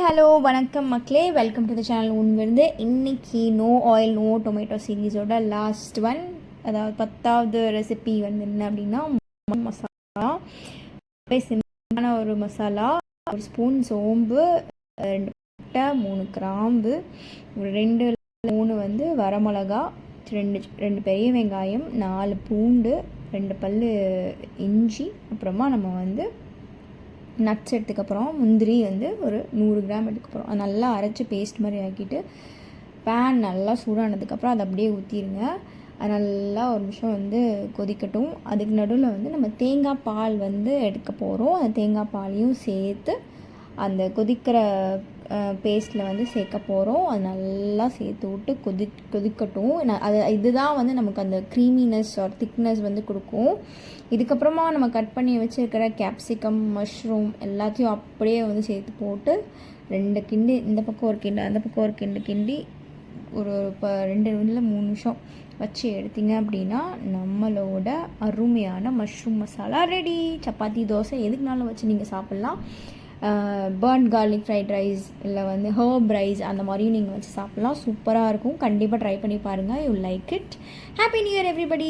Hello வணக்கம் மக்களே, welcome to the channel. உண்மையிலிருந்து இன்றைக்கி நோ ஆயில் நோ டொமேட்டோ சீரீஸோட லாஸ்ட் ஒன், அதாவது 10வது ரெசிபி வந்து என்ன அப்படின்னா மசாலா. சிம்பிளான ஒரு மசாலா. ஒரு ஸ்பூன் சோம்பு, 2 பட்டை, 3 கிராம்பு, ஒரு 2-3 வந்து வரமிளகா, 2 பெரிய வெங்காயம், 4 பூண்டு, 2 பல் இஞ்சி, அப்புறமா நம்ம வந்து நட்ஸ் எடுத்துக்கப்புறம் முந்திரி வந்து ஒரு 100 கிராம் எடுத்துக்கப்புறம் அது நல்லா அரைச்சி பேஸ்ட் மாதிரி ஆக்கிட்டு பேன் நல்லா சூடானதுக்கப்புறம் அதை அப்படியே ஊற்றிடுங்க. அது நல்லா ஒரு நிமிஷம் வந்து கொதிக்கட்டும். அதுக்கு நடுவில் வந்து நம்ம தேங்காய் பால் வந்து எடுக்க போகிறோம். அந்த தேங்காய் பாலையும் சேர்த்து அந்த கொதிக்கிற பேஸ்ட்டில் வந்து சேர்க்க போகிறோம். அது நல்லா சேர்த்து விட்டு கொதிக்கட்டும். இதுதான் வந்து நமக்கு அந்த க்ரீமினஸ் ஆர் திக்னஸ் வந்து கொடுக்கும். இதுக்கப்புறமா நம்ம கட் பண்ணி வச்சுருக்கிற கேப்சிகம், மஷ்ரூம் எல்லாத்தையும் அப்படியே வந்து சேர்த்து போட்டு 2 கிண்டி, இந்த பக்கம் ஒரு கிண்டு அந்த பக்கம் ஒரு கிண்டி ஒரு 2-3 நிமிஷம் வச்சு எடுத்திங்க அப்படின்னா நம்மளோட அருமையான மஷ்ரூம் மசாலா ரெடி. சப்பாத்தி, தோசை எதுக்குனாலும் வச்சு நீங்கள் சாப்பிட்லாம். பர்ன் கார்லிக் ஃப்ரைட் ரைஸ் இல்லை வந்து ஹர்ப் ரைஸ் அந்த மாதிரியும் நீங்கள் வச்சு சாப்பிட்லாம். சூப்பராக இருக்கும். கண்டிப்பாக ட்ரை பண்ணி பாருங்கள். You like it. Happy new year everybody.